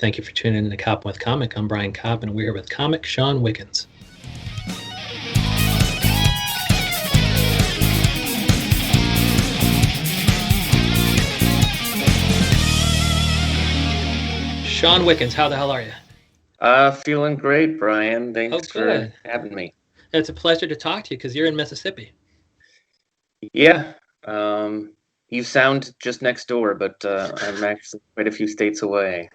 Thank you for tuning in to Koppen with Comic. I'm Brian Koppen, and we're here with comic Shawn Wickens. Shawn Wickens, how the hell are you? Feeling great, Brian. Thanks good. for having me. It's a pleasure to talk to you because you're in Mississippi. Yeah, you sound just next door, but I'm actually quite a few states away.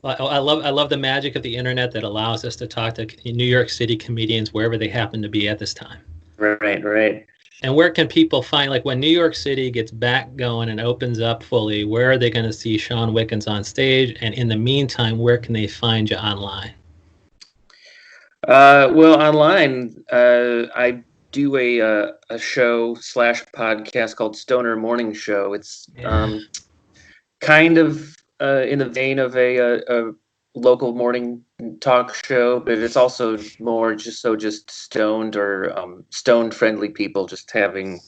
Well, I love the magic of the internet that allows us to talk to New York City comedians wherever they happen to be at this time. Right. And where can people find, like when New York City gets back going and opens up fully, where are they going to see Shawn Wickens on stage? And in the meantime, where can they find you online? Well, online, I do a show / podcast called Stoner Morning Show. It's kind of in the vein of a local morning talk show, but it's also more just stoned or stoned friendly people just having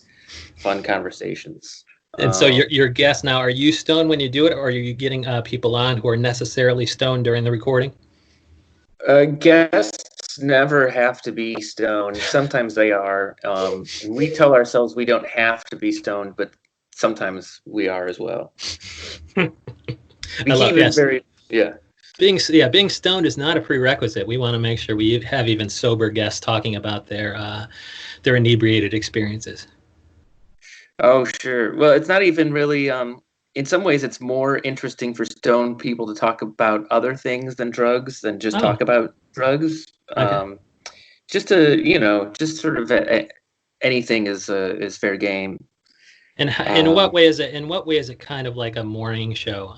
fun conversations. And so your guests now, are you stoned when you do it, or are you getting people on who are necessarily stoned during the recording? Guests never have to be stoned. Sometimes they are. We tell ourselves we don't have to be stoned, but sometimes we are as well. I love it. Being stoned is not a prerequisite. We want to make sure we have even sober guests talking about their inebriated experiences. Oh, sure. Well, it's not even really. In some ways, it's more interesting for stoned people to talk about other things than drugs, than just talk about drugs. Okay. Just to, just sort of anything is fair game. And in what way is it kind of like a morning show?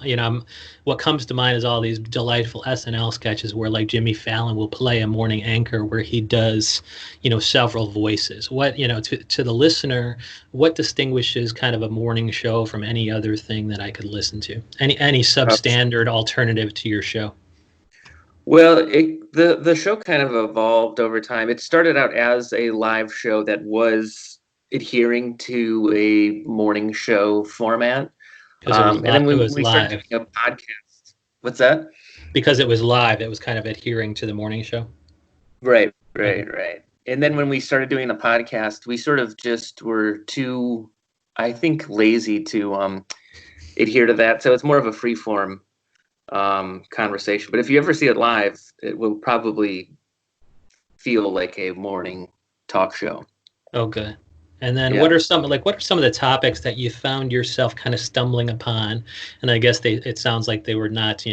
What comes to mind is all these delightful SNL sketches where like Jimmy Fallon will play a morning anchor where he does, several voices. What, to the listener, what distinguishes kind of a morning show from any other thing that I could listen to? Any substandard alternative to your show? Well, the show kind of evolved over time. It started out as a live show that was adhering to a morning show format. And then when we started doing a podcast. What's that? Because it was live, it was kind of adhering to the morning show. Right. And then when we started doing the podcast, we sort of just were too, I think, lazy to adhere to that. So it's more of a free form conversation. But if you ever see it live, it will probably feel like a morning talk show. Oh, good. And then what are some of the topics that you found yourself kind of stumbling upon? And I guess it sounds like they were not,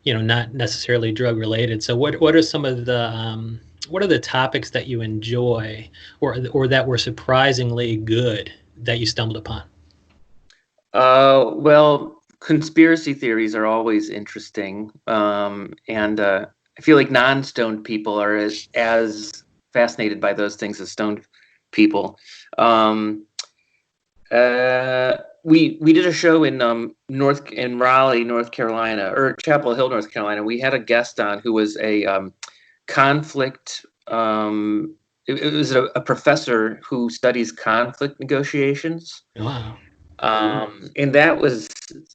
not necessarily drug related. So what are some of the what are the topics that you enjoy or that were surprisingly good that you stumbled upon? Well, conspiracy theories are always interesting. And I feel like non-stoned people are as fascinated by those things as stoned people. We did a show in Raleigh, North Carolina, or Chapel Hill, North Carolina. We had a guest on who was a conflict. It was a professor who studies conflict negotiations. Wow. And that was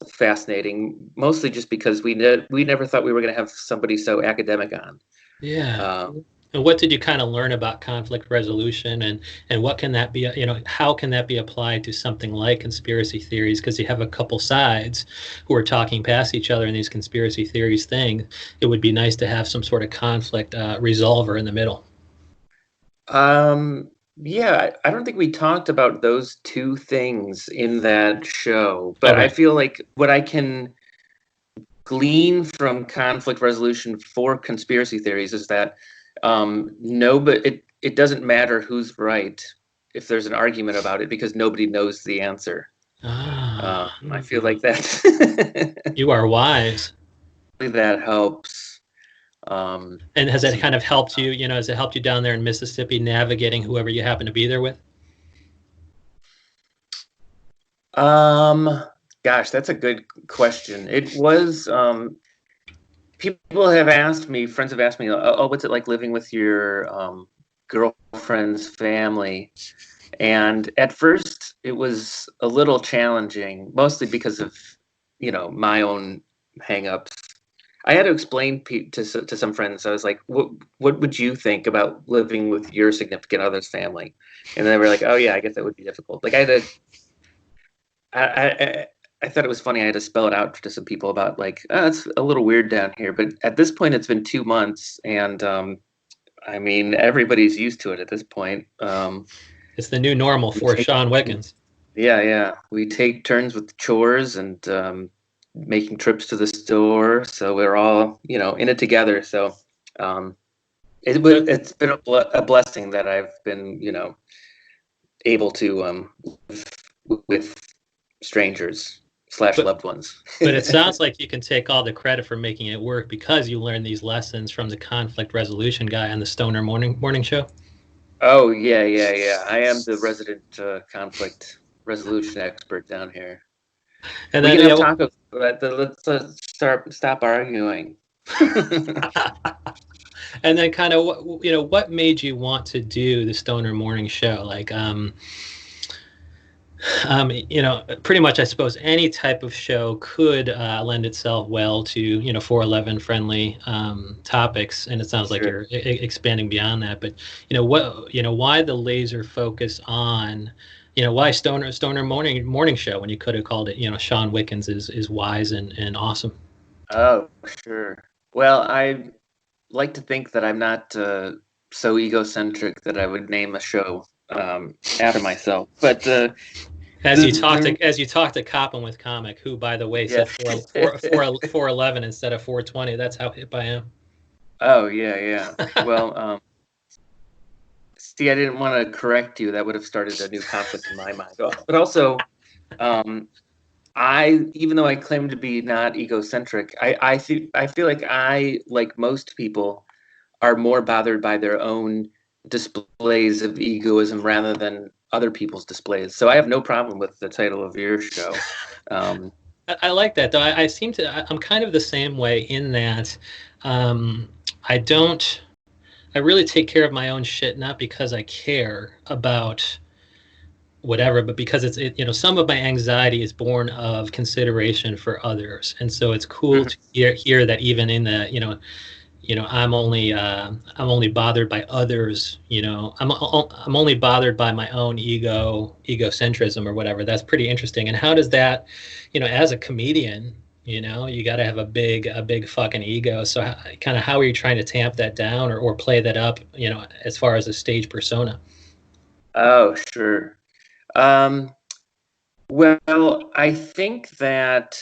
fascinating, mostly just because we never thought we were going to have somebody so academic on. Yeah. And what did you kind of learn about conflict resolution, and what can that be? How can that be applied to something like conspiracy theories? Because you have a couple sides who are talking past each other in these conspiracy theories things. It would be nice to have some sort of conflict resolver in the middle. Yeah, I don't think we talked about those two things in that show, but I feel like what I can glean from conflict resolution for conspiracy theories is that it doesn't matter who's right if there's an argument about it, because nobody knows the answer. I feel like that. You are wise. That helps. And has it kind of helped you? Has it helped you down there in Mississippi navigating whoever you happen to be there with? Gosh, that's a good question. It was. People have asked me, friends have asked me, oh, what's it like living with your girlfriend's family? And at first it was a little challenging, mostly because of, my own hangups I had to explain to some friends. I was like, what would you think about living with your significant other's family? And they were like, oh yeah, I guess that would be difficult. Like I had to, I thought it was funny. I had to spell it out to some people about like, oh, it's a little weird down here. But at this point, it's been 2 months, and I mean, everybody's used to it at this point. It's the new normal for Shawn Wickens. Yeah. We take turns with chores and making trips to the store, so we're all in it together. So it's been a blessing that I've been able to live with strangers / loved ones. But it sounds like you can take all the credit for making it work because you learned these lessons from the conflict resolution guy on the Stoner morning show. Oh yeah. I am the resident conflict resolution expert down here. And we can have tacos, but let's stop arguing. And then kind of what made you want to do the Stoner morning show? Like pretty much I suppose any type of show could lend itself well to 411 friendly topics, and it sounds like you're expanding beyond that. But why the laser focus on why Stoner morning show when you could have called it Shawn Wickens is wise and awesome. Oh sure. Well, I like to think that I'm not so egocentric that I would name a show after myself, but as you talk to Koppen with Comic, who by the way said 411 instead of 420. That's how hip I am. Oh yeah. Well, see, I didn't want to correct you. That would have started a new conflict in my mind. But also, even though I claim to be not egocentric, I feel like I, like most people, are more bothered by their own displays of egoism rather than other people's displays. So I have no problem with the title of your show. I like that, though. I'm kind of the same way in that I really take care of my own shit, not because I care about whatever, but because some of my anxiety is born of consideration for others. And so it's cool to hear that even in the, I'm only bothered by others, I'm only bothered by my own egocentrism or whatever. That's pretty interesting. And how does that, as a comedian, you got to have a big fucking ego. So how are you trying to tamp that down or play that up, as far as a stage persona? Oh, sure. Well, I think that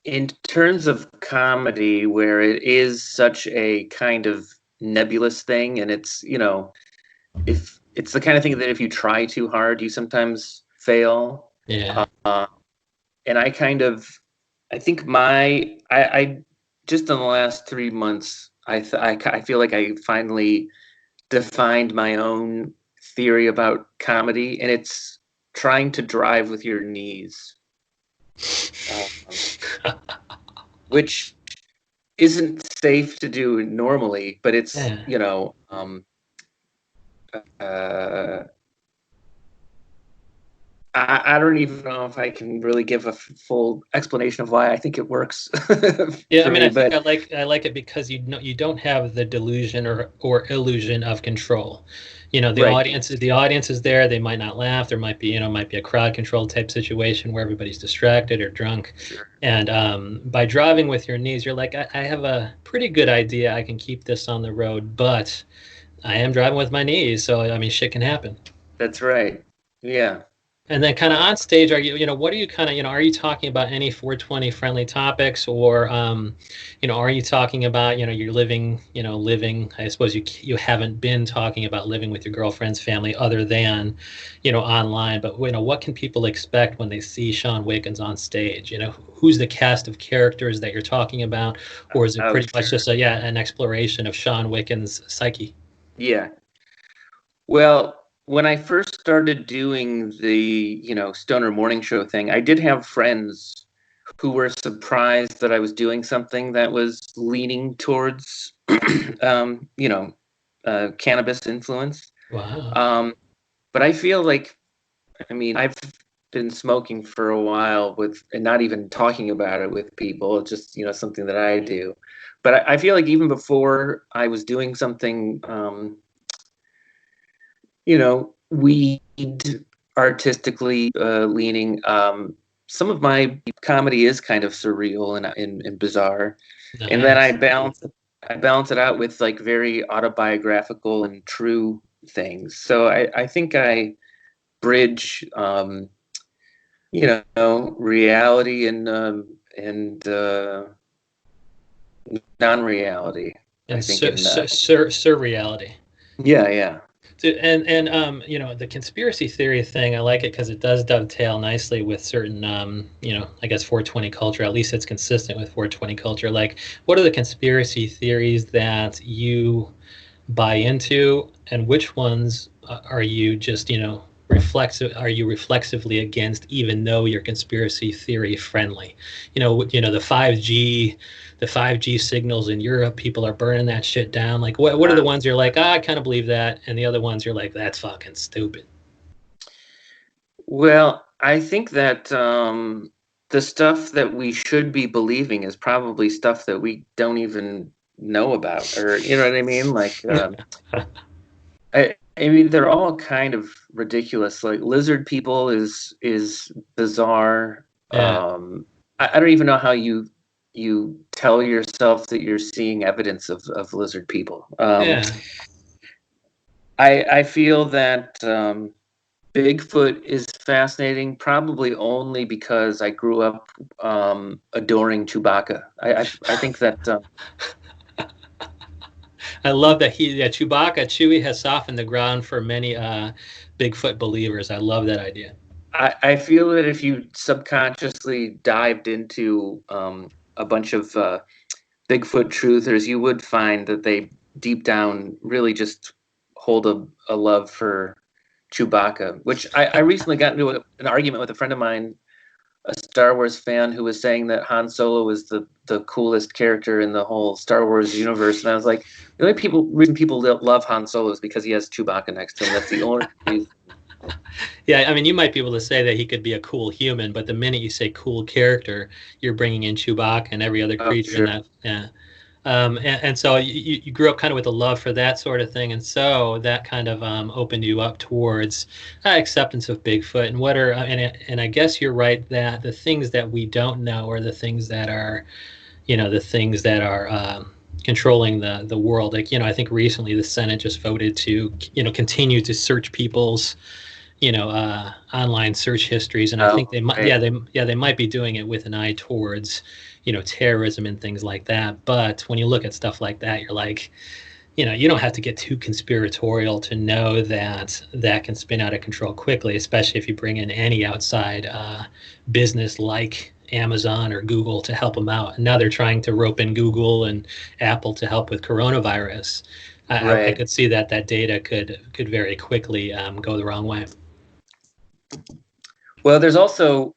in terms of comedy, where it is such a kind of nebulous thing, and it's, if it's the kind of thing that if you try too hard, you sometimes fail. Yeah. And I think I just in the last 3 months, I feel like I finally defined my own theory about comedy, and it's trying to drive with your knees, which isn't safe to do normally, but it's I don't even know if I can really give a full explanation of why I think it works. Yeah, I mean, I like it because you don't have the delusion or illusion of control. The audience is there. They might not laugh. There might be a crowd control type situation where everybody's distracted or drunk. Sure. And by driving with your knees, you're like, I have a pretty good idea. I can keep this on the road, but I am driving with my knees, so I mean, shit can happen. That's right. Yeah. And then kind of on stage, what are you kind of, are you talking about any 420 friendly topics or, are you talking about, you're living, I suppose you haven't been talking about living with your girlfriend's family other than, online, but, what can people expect when they see Shawn Wickens on stage? Who's the cast of characters that you're talking about? Or is it pretty much just an exploration of Shawn Wickens' psyche? Yeah. Well, when I first started doing the, Stoner morning show thing, I did have friends who were surprised that I was doing something that was leaning towards, cannabis influence. Wow. But I feel like, I mean, I've been smoking for a while and not even talking about it with people. It's just, something that I do. But I feel like even before I was doing something, weed artistically leaning, some of my comedy is kind of surreal and bizarre. Nice. And then I balance it out with like very autobiographical and true things. So I think I bridge, reality and non-reality. And I think in surreality. yeah. And the conspiracy theory thing, I like it because it does dovetail nicely with certain I guess 420 culture. At least it's consistent with 420 culture. Like, what are the conspiracy theories that you buy into, and which ones are you just reflexively against, even though you're conspiracy theory friendly? The 5G signals in Europe, people are burning that shit down. Like, what are the ones you're like, I kind of believe that, and the other ones you're like, that's fucking stupid? Well, I think that the stuff that we should be believing is probably stuff that we don't even know about, or you know what I mean? Like, I mean, they're all kind of ridiculous. Like lizard people is bizarre. Yeah. I don't even know how you tell yourself that you're seeing evidence of lizard people. Yeah. I feel that Bigfoot is fascinating, probably only because I grew up adoring Chewbacca. I think that. I love that Chewie has softened the ground for many Bigfoot believers. I love that idea. I feel that if you subconsciously dived into a bunch of Bigfoot truthers, you would find that they deep down really just hold a love for Chewbacca, which I recently got into an argument with a friend of mine, a Star Wars fan, who was saying that Han Solo was the coolest character in the whole Star Wars universe. And I was like, the only reason people love Han Solo is because he has Chewbacca next to him. That's the only reason. Yeah, I mean, you might be able to say that he could be a cool human, but the minute you say cool character, you're bringing in Chewbacca and every other creature in that. Yeah. And so you grew up kind of with a love for that sort of thing, and so that kind of opened you up towards acceptance of Bigfoot. And and I guess you're right that the things that we don't know are the things that are, controlling the world. Like, I think recently the Senate just voted to, continue to search people's, online search histories, and I think they might, right. they might be doing it with an eye towards, terrorism and things like that. But when you look at stuff like that, you're like, you don't have to get too conspiratorial to know that that can spin out of control quickly, especially if you bring in any outside business like Amazon or Google to help them out. And now they're trying to rope in Google and Apple to help with coronavirus. I Right. could see that data could very quickly go the wrong way. Well, there's also,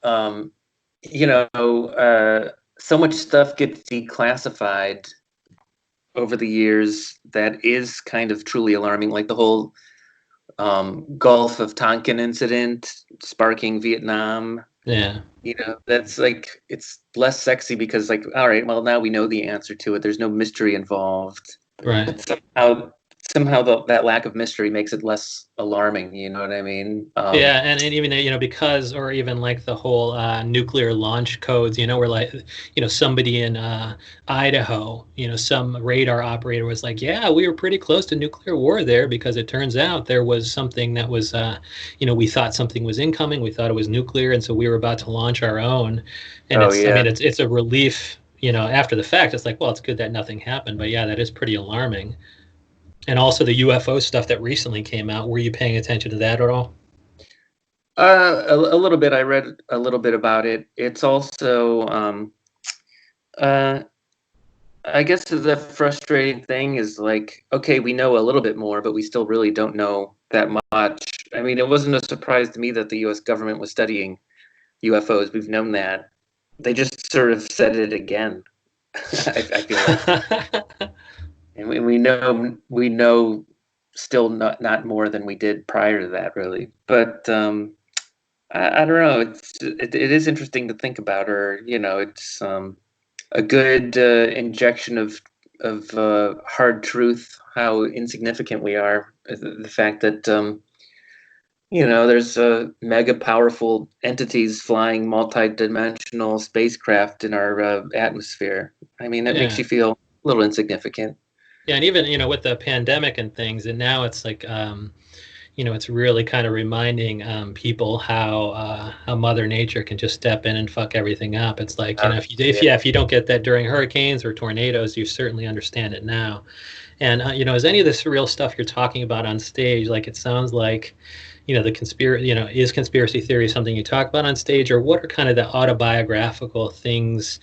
so much stuff gets declassified over the years that is kind of truly alarming, like the whole Gulf of Tonkin incident sparking Vietnam. Yeah. That's like, it's less sexy because, like, all right, well, now we know the answer to it. There's no mystery involved. Right. But somehow that lack of mystery makes it less alarming. You know what I mean? Yeah, and even because, or even like the whole nuclear launch codes, where like somebody in Idaho, some radar operator was like, yeah, we were pretty close to nuclear war there, because it turns out there was something that was we thought something was incoming, we thought it was nuclear, and so we were about to launch our own. And I mean, it's a relief, after the fact. It's like, well, it's good that nothing happened, but yeah, that is pretty alarming. And also the UFO stuff that recently came out. Were you paying attention to that at all? A little bit. I read a little bit about it. It's also, I guess the frustrating thing is, like, okay, we know a little bit more, but we still really don't know that much. I mean, it wasn't a surprise to me that the U.S. government was studying UFOs. We've known that. They just sort of said it again. I feel like, and we know still not more than we did prior to that, really. But I don't know. It is interesting to think about, or it's a good injection of hard truth. How insignificant we are. The fact that there's mega powerful entities flying multi-dimensional spacecraft in our atmosphere. I mean, it makes Yeah. you feel a little insignificant. Yeah, and even with the pandemic and things, and now it's like it's really kind of reminding people how Mother Nature can just step in and fuck everything up. It's like Yeah. if you don't get that during hurricanes or tornadoes, you certainly understand it now. And is any of this real stuff you're talking about on stage? Like it sounds like the conspiracy. Is conspiracy theory something you talk about on stage, or what are kind of the autobiographical things?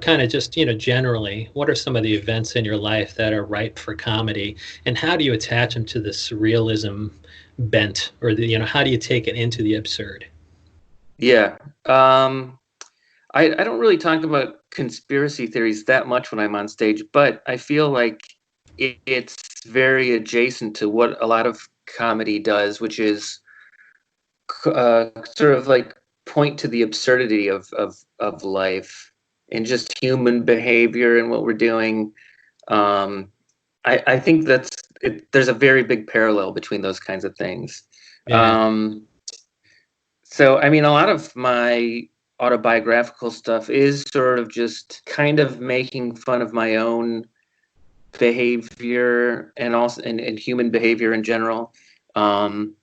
Kind of just generally, what are some of the events in your life that are ripe for comedy, and how do you attach them to the surrealism bent, or how do you take it into the absurd? Yeah. I don't really talk about conspiracy theories that much when I'm on stage, but I feel like it's very adjacent to what a lot of comedy does, which is sort of like point to the absurdity of life and just human behavior and what we're doing. Um, I think there's a very big parallel between those kinds of things. Yeah. Um, so, I mean, a lot of my autobiographical stuff is sort of just kind of making fun of my own behavior and also and human behavior in general. Um,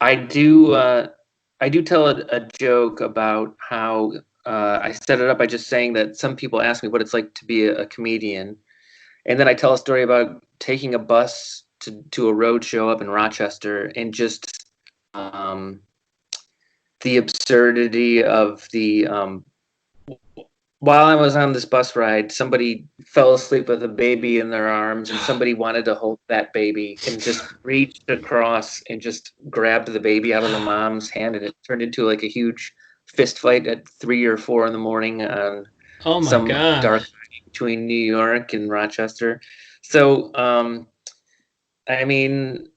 I do I do tell a joke about how I set it up by just saying that some people ask me what it's like to be a comedian, and then I tell a story about taking a bus to a road show up in Rochester and just the absurdity of the while I was on this bus ride, somebody fell asleep with a baby in their arms, and somebody wanted to hold that baby and just reached across and just grabbed the baby out of the mom's hand, and it turned into like a huge fist fight at 3 or 4 in the morning on Oh my some dark gosh. night between New York and Rochester. So, I mean,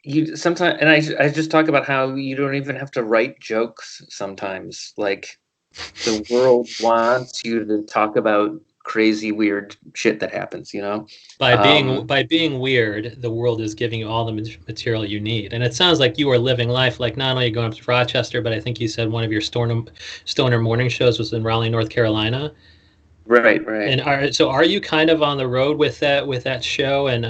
you sometimes, and I just talk about how you don't even have to write jokes sometimes. Like the world wants you to talk about crazy, weird shit that happens. By being Um, by being weird, the world is giving you all the material you need. And it sounds like you are living life like not only going up to Rochester, but I think you said one of your stoner morning shows was in Raleigh, North Carolina. right, right. And are you kind of on the road with that show? And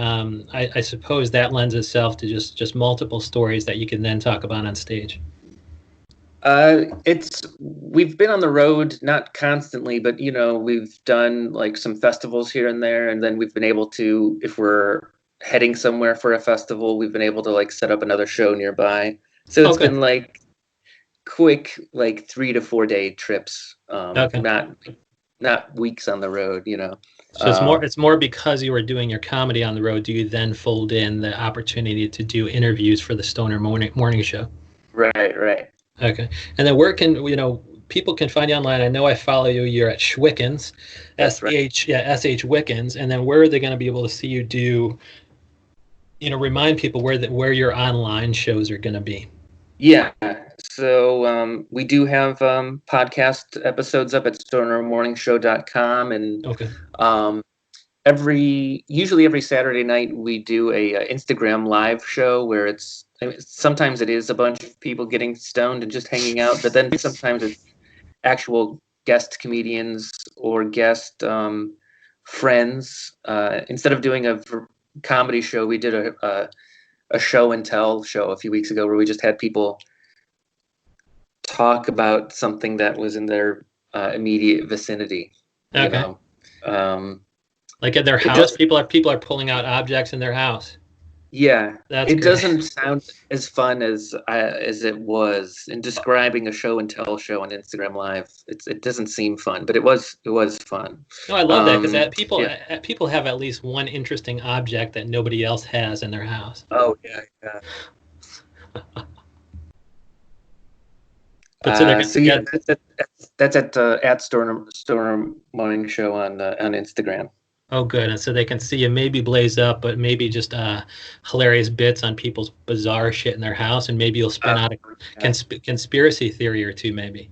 I suppose that lends itself to just multiple stories that you can then talk about on stage. We've been on the road, not constantly, but we've done like some festivals here and there, and then we've been able to, if we're heading somewhere for a festival, we've been able to like set up another show nearby. So it's Okay. been like quick, like 3 to 4 day trips, Okay. not weeks on the road. So it's more because you were doing your comedy on the road. Do you then fold in the opportunity to do interviews for the Stoner morning show? Right, right. Okay. And then where can people can find you online? I know I follow you. You're at Schwickens, That's right. SH Wickens. And then where are they going to be able to see you do? Remind people where your online shows are going to be. Yeah. So we do have podcast episodes up at stonermorningshow.com, and Okay. um, usually every Saturday night we do a Instagram live show where I mean, sometimes it is a bunch of people getting stoned and just hanging out, but then sometimes it's actual guest comedians or guest friends. Instead of doing a comedy show, we did a show and tell show a few weeks ago where we just had people talk about something that was in their immediate vicinity. You Okay. know, um, Like at their it house, does. people are pulling out objects in their house. Yeah, That's it great. doesn't sound as fun as it was in describing a show and tell show on Instagram Live. It doesn't seem fun, but it was fun. No, I love that because Um, yeah. people have at least one interesting object that nobody else has in their house. Oh yeah, yeah. But so they're gonna So yeah, get that's at Stoner Morning Show on Instagram. Oh, good. And so they can see you maybe blaze up, but maybe just hilarious bits on people's bizarre shit in their house, and maybe you'll spin out a Yeah. conspiracy theory or two, maybe.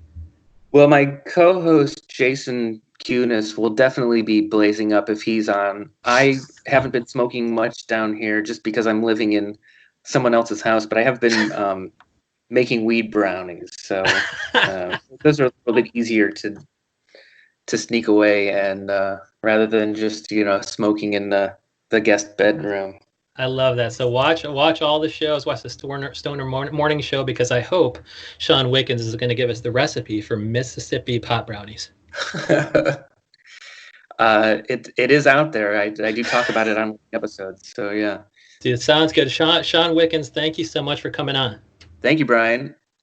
Well, my co-host Jason Cunis will definitely be blazing up if he's on. I haven't been smoking much down here just because I'm living in someone else's house, but I have been making weed brownies, so those are a little bit easier to sneak away and rather than just smoking in the guest bedroom. I love that. So watch all the shows. Watch the Stoner Morning Show, because I hope Shawn Wickens is going to give us the recipe for Mississippi pot brownies. It is out there. I do talk about it on episodes. So yeah. Dude, it sounds good. Shawn Wickens, thank you so much for coming on. Thank you, Brian.